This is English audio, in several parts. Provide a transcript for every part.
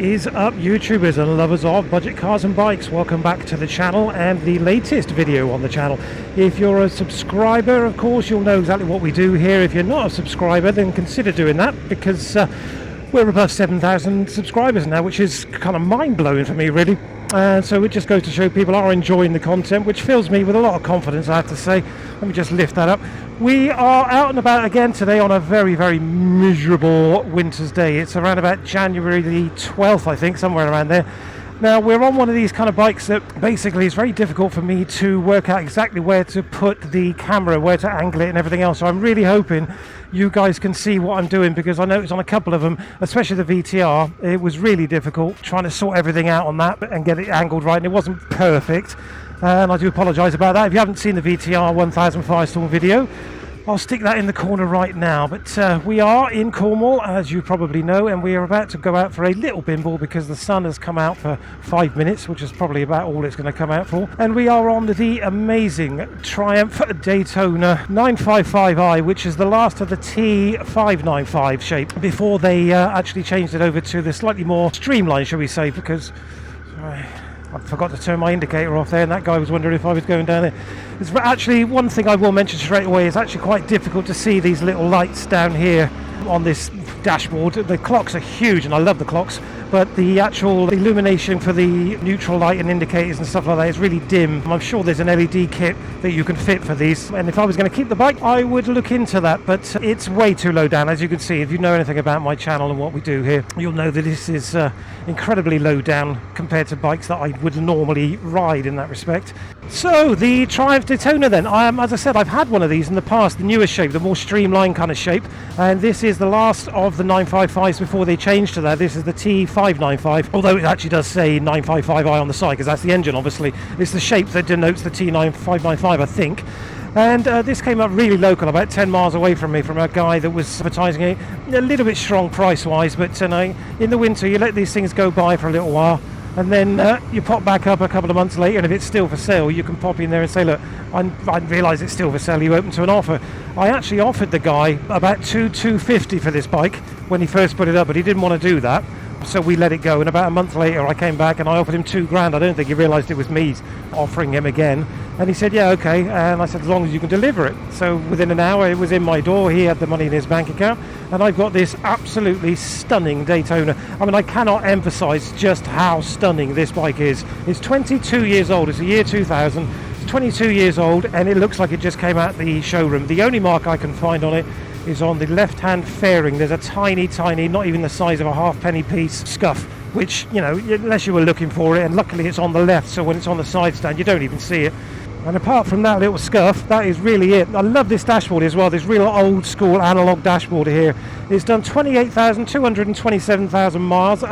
is up, YouTubers and lovers of budget cars and bikes? Welcome back to the channel and the latest video on the channel. If you're a subscriber, of course, you'll know exactly what we do here. If you're not a subscriber, then consider doing that, because we're above 7,000 subscribers now, which is kind of mind-blowing for me, really. So it just goes to show people are enjoying the content, which fills me with a lot of confidence, I have to say. Let me just lift that up. We are out and about again today on a very, very miserable winter's day. It's around about January the 12th, I think, somewhere around there. Now, we're on one of these kind of bikes that basically is very difficult for me to work out exactly where to put the camera, where to angle it and everything else. So I'm really hoping you guys can see what I'm doing, because I noticed on a couple of them, especially the VTR, it was really difficult trying to sort everything out on that and get it angled right, and it wasn't perfect. And I do apologise about that. If you haven't seen the VTR 1000 Firestorm video, I'll stick that in the corner right now. But we are in Cornwall, as you probably know, and we are about to go out for a little bimble because the sun has come out for 5 minutes, which is probably about all it's going to come out for. And we are on the amazing Triumph Daytona 955i, which is the last of the T509 shape before they actually changed it over to the slightly more streamlined, shall we say, because I forgot to turn my indicator off there, and that guy was wondering if I was going down there. It's actually, one thing I will mention straight away, is actually quite difficult to see these little lights down here on this dashboard. The clocks are huge, and I love the clocks, but the actual illumination for the neutral light and indicators and stuff like that is really dim. I'm sure there's an LED kit that you can fit for these, and if I was going to keep the bike, I would look into that, but it's way too low down. As you can see, if you know anything about my channel and what we do here, you'll know that this is incredibly low down compared to bikes that I would normally ride in that respect. So the Triumph Daytona then, as I said, I've had one of these in the past, the newest shape, the more streamlined kind of shape, and this is the last of the 955s before they changed to that. This is the T595, although it actually does say 955i on the side, because that's the engine, obviously. It's the shape that denotes the T595, I think. And this came up really local, about 10 miles away from me, from a guy that was advertising it a little bit strong price-wise, but in the winter you let these things go by for a little while, and then you pop back up a couple of months later, and if it's still for sale, you can pop in there and say, look, I realise it's still for sale, are you open to an offer? I actually offered the guy about $250 for this bike when he first put it up, but he didn't want to do that, so we let it go. And about a month later I came back and I offered him $2,000. I don't think he realised it was me offering him again, and he said, yeah, okay. And I said, as long as you can deliver it. So within an hour it was in my door. He had the money in his bank account, and I've got this absolutely stunning Daytona. I mean, I cannot emphasize just how stunning this bike is. It's 22 years old. It's the year 2000. It's 22 years old, and it looks like it just came out the showroom. The only mark I can find on it is on the left-hand fairing. There's a tiny, not even the size of a halfpenny piece, scuff, which, you know, unless you were looking for it, and luckily it's on the left, so when it's on the side stand you don't even see it. And apart from that little scuff, that is really it. I love this dashboard as well, this real old school analog dashboard here. It's done 28,227,000 miles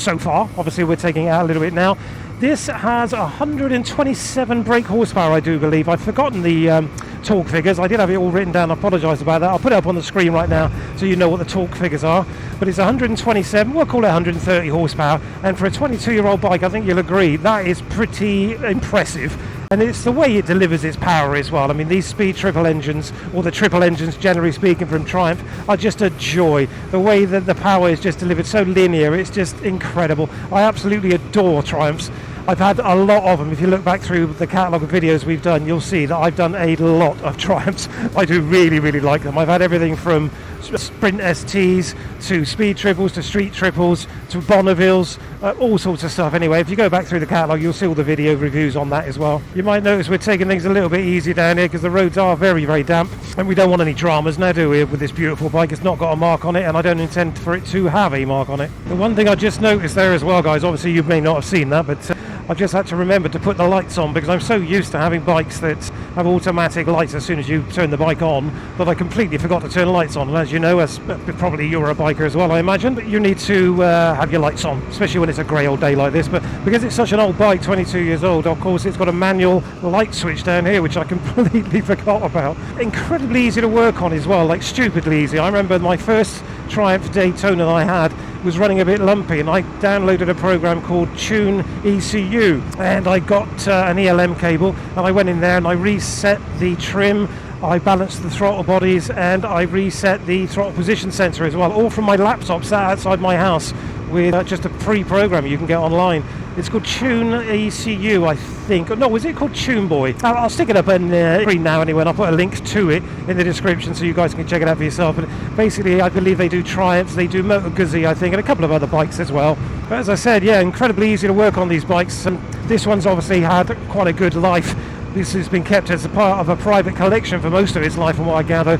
so far. Obviously we're taking it out a little bit now. This has 127 brake horsepower, I do believe. I've forgotten the torque figures. I did have it all written down. I apologise about that. I'll put it up on the screen right now so you know what the torque figures are. But it's 127, we'll call it 130 horsepower. And for a 22-year-old bike, I think you'll agree, that is pretty impressive. And it's the way it delivers its power as well. I mean, these speed triple engines, or the triple engines generally speaking from Triumph, are just a joy. The way that the power is just delivered so linear, it's just incredible. I absolutely adore Triumphs. I've had a lot of them. If you look back through the catalogue of videos we've done, you'll see that I've done a lot of Triumphs. I do really, really like them. I've had everything from Sprint STs to speed triples to street triples to Bonnevilles, all sorts of stuff. Anyway, if you go back through the catalogue, you'll see all the video reviews on that as well. You might notice we're taking things a little bit easy down here because the roads are very, very damp, and we don't want any dramas now, do we, with this beautiful bike? It's not got a mark on it, and I don't intend for it to have a mark on it. The one thing I just noticed there as well, guys, obviously you may not have seen that, but I've just had to remember to put the lights on, because I'm so used to having bikes that have automatic lights as soon as you turn the bike on that I completely forgot to turn the lights on. And as you know, as probably you're a biker as well, I imagine, but you need to have your lights on, especially when it's a grey old day like this. But because it's such an old bike, 22 years old, of course it's got a manual light switch down here, which I completely forgot about. Incredibly easy to work on as well, like stupidly easy. I remember my first Triumph Daytona that I had was running a bit lumpy, and I downloaded a program called Tune ECU, and I got an ELM cable, and I went in there and I reset the trim, I balanced the throttle bodies, and I reset the throttle position sensor as well, all from my laptop sat outside my house with just a free program you can get online. It's called Tune ECU, I think. No, is it called Tune Boy? I'll stick it up in screen now anyway, and I'll put a link to it in the description so you guys can check it out for yourself. But basically, I believe they do Triumphs, they do Moto Guzzi, I think, and a couple of other bikes as well. But as I said, yeah, incredibly easy to work on these bikes, and this one's obviously had quite a good life. This has been kept as a part of a private collection for most of its life, from what I gather.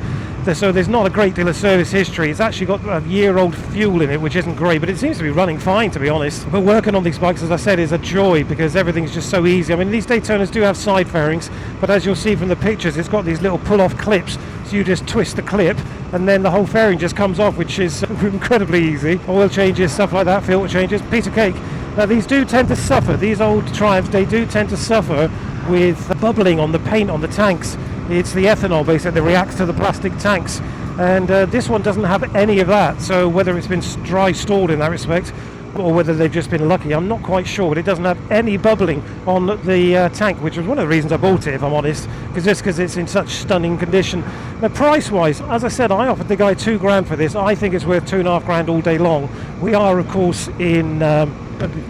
So there's not a great deal of service history. It's actually got a year-old fuel in it, which isn't great, but it seems to be running fine, to be honest. But working on these bikes, as I said, is a joy because everything's just so easy. I mean, these Daytonas do have side fairings, but as you'll see from the pictures, it's got these little pull-off clips. So you just twist the clip, and then the whole fairing just comes off, which is incredibly easy. Oil changes, stuff like that, filter changes, piece of cake. Now, these do tend to suffer. These old Triumphs, they do tend to suffer with bubbling on the paint on the tanks. It's the ethanol basically that reacts to the plastic tanks, and this one doesn't have any of that. So whether it's been dry stored in that respect or whether they've just been lucky, I'm not quite sure, but it doesn't have any bubbling on the tank, which was one of the reasons I bought it, if I'm honest, because it's in such stunning condition. Now, price wise, as I said, I offered the guy £2,000 for this. I think it's worth £2,500 all day long. We are of course in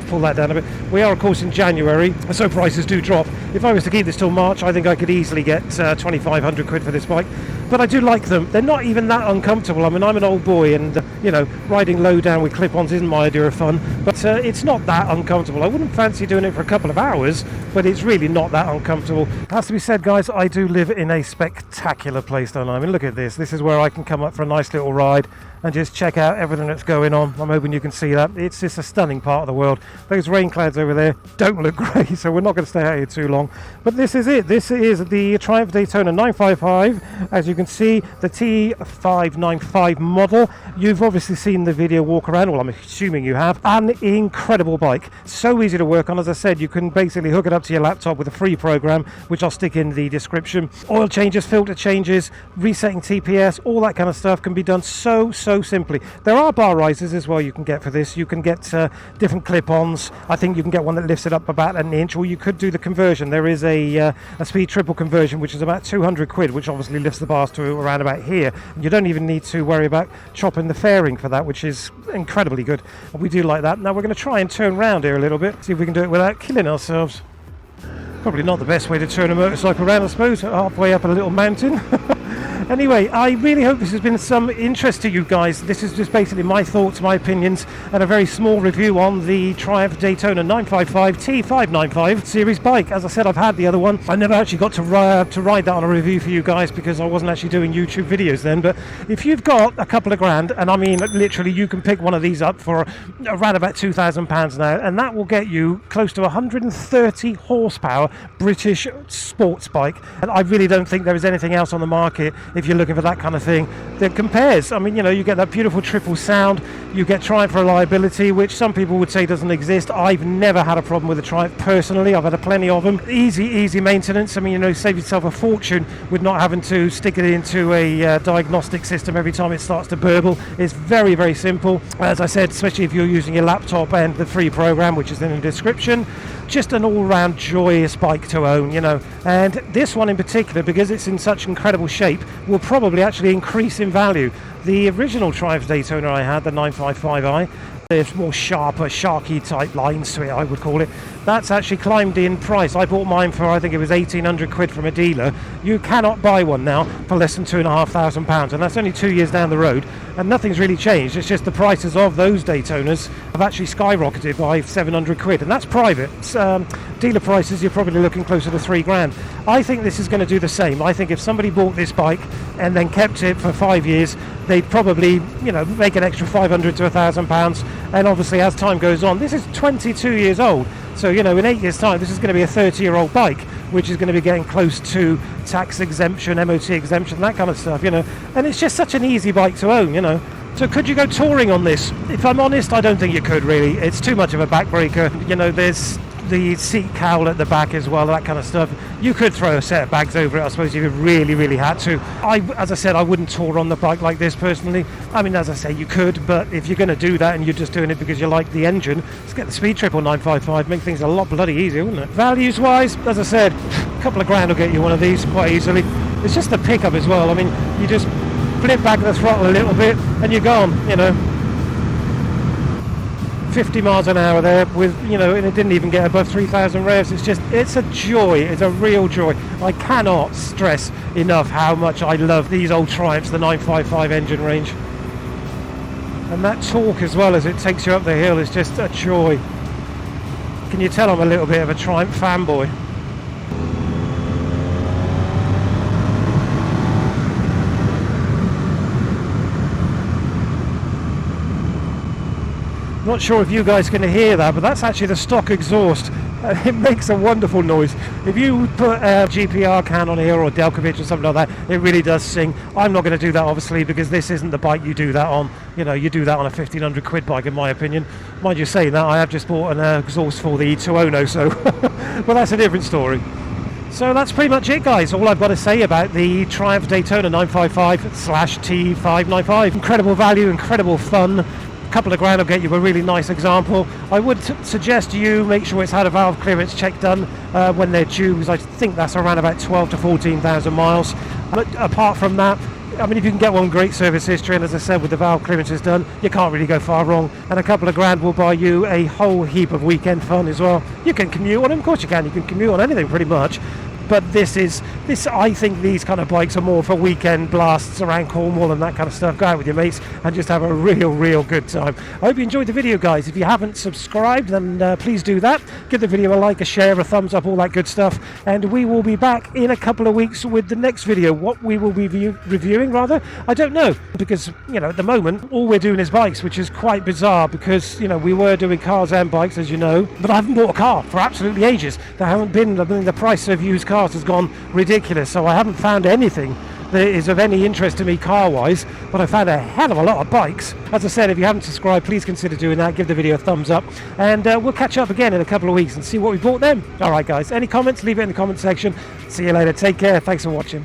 pull that down a bit. We are of course in January, so prices do drop. If I was to keep this till March, I think I could easily get £2,500 for this bike. But I do like them. They're not even that uncomfortable. I mean, I'm an old boy, and you know, riding low down with clip-ons isn't my idea of fun. But it's not that uncomfortable. I wouldn't fancy doing it for a couple of hours, but it's really not that uncomfortable. It has to be said, guys, I do live in a spectacular place, don't I? I mean, look at this. This is where I can come up for a nice little ride and just check out everything that's going on. I'm hoping you can see that. It's just a stunning part of the world. Those rain clouds over there don't look great, so we're not going to stay out here too long. But this is it. This is the Triumph Daytona 955. As you can see, the T595 model. You've obviously seen the video walk around. Well, I'm assuming you have. An incredible bike. So easy to work on. As I said, you can basically hook it up to your laptop with a free program, which I'll stick in the description. Oil changes, filter changes, resetting TPS, all that kind of stuff can be done so simply. There are bar risers as well you can get for this. You can get different clip-ons. I think you can get one that lifts it up about an inch, or you could do the conversion. There is a speed triple conversion, which is about £200, which obviously lifts the bars to around about here. And you don't even need to worry about chopping the fairing for that, which is incredibly good. And we do like that. Now we're going to try and turn around here a little bit, see if we can do it without killing ourselves. Probably not the best way to turn a motorcycle around, I suppose, halfway up a little mountain. Anyway, I really hope this has been some interest to you guys. This is just basically my thoughts, my opinions, and a very small review on the Triumph Daytona 955 T595 series bike. As I said, I've had the other one. I never actually got to ride that on a review for you guys because I wasn't actually doing YouTube videos then. But if you've got a couple of grand, and I mean literally you can pick one of these up for around about £2,000 now, and that will get you close to 130 horsepower British sports bike. And I really don't think there is anything else on the market, if you're looking for that kind of thing, that compares. I mean, you know, you get that beautiful triple sound, you get Triumph reliability, which some people would say doesn't exist. I've never had a problem with a Triumph personally. I've had plenty of them. Easy maintenance. I mean, you know, save yourself a fortune with not having to stick it into a diagnostic system every time it starts to burble. It's very simple. As I said, especially if you're using your laptop and the free program, which is in the description. Just an all-round joyous bike to own, you know. And this one in particular, because it's in such incredible shape, will probably actually increase in value. The original Triumph Daytona I had, the 955i, there's more sharper, sharky type lines to it, I would call it. That's actually climbed in price. I bought mine for, I think it was £1,800 from a dealer. You cannot buy one now for less than £2,500, and that's only 2 years down the road, and nothing's really changed. It's just the prices of those Daytonas have actually skyrocketed by £700, and that's private. Dealer prices, you're probably looking closer to £3,000. I think this is going to do the same. I think if somebody bought this bike and then kept it for 5 years, they'd probably, you know, make an extra £500 to £1,000. And obviously, as time goes on, this is 22 years old. So, you know, in 8 years' time, this is going to be a 30-year-old bike, which is going to be getting close to tax exemption, MOT exemption, that kind of stuff, you know. And it's just such an easy bike to own, you know. So could you go touring on this? If I'm honest, I don't think you could, really. It's too much of a backbreaker. You know, there's the seat cowl at the back as well, that kind of stuff. You could throw a set of bags over it, I suppose, if you really had to. As I said, I wouldn't tour on the bike like this personally. I mean, as I say, you could, but if you're going to do that and you're just doing it because you like the engine, let's get the Speed Triple 955, make things a lot bloody easier, wouldn't it? Values wise, as I said, a couple of grand will get you one of these quite easily. It's just the pickup as well. I mean, you just flip back the throttle a little bit and you're gone, you know. 50 miles an hour there with, you know, and it didn't even get above 3,000 revs. It's a joy. It's a real joy. I cannot stress enough how much I love these old Triumphs, the 955 engine range. And that torque as well as it takes you up the hill is just a joy. Can you tell I'm a little bit of a Triumph fanboy? Not sure if you guys can hear that, but that's actually the stock exhaust. It makes a wonderful noise. If you put a GPR can on here or Delkovich or something like that, it really does sing. I'm not going to do that obviously because this isn't the bike you do that on. You know, you do that on a 1,500 quid bike in my opinion. Mind you saying that, I have just bought an exhaust for the E209, so well, that's a different story. So that's pretty much it, guys. All I've got to say about the Triumph Daytona 955/T595. Incredible value, incredible fun. Couple of grand will get you a really nice example. I would suggest you make sure it's had a valve clearance check done when they're due, because I think that's around about 12 to 14,000 miles. But apart from that, I mean, if you can get one, great service history, and as I said, with the valve clearances done, you can't really go far wrong. And a couple of grand will buy you a whole heap of weekend fun as well. You can commute on them, of course you can commute on anything pretty much. But I think these kind of bikes are more for weekend blasts around Cornwall and that kind of stuff. Go out with your mates and just have a real good time. I hope you enjoyed the video, guys. If you haven't subscribed, then please do that. Give the video a like, a share, a thumbs up, all that good stuff. And we will be back in a couple of weeks with the next video. What we will be reviewing, rather, I don't know. Because, you know, at the moment, all we're doing is bikes, which is quite bizarre because, you know, we were doing cars and bikes, as you know. But I haven't bought a car for absolutely ages. There haven't been, I mean, the price of used cars has gone ridiculous, so I haven't found anything that is of any interest to me car-wise, but I found a hell of a lot of bikes. As I said, if you haven't subscribed, please consider doing that. Give the video a thumbs up, and we'll catch up again in a couple of weeks and see what we bought then. Alright guys, any comments, leave it in the comment section. See you later, take care, thanks for watching.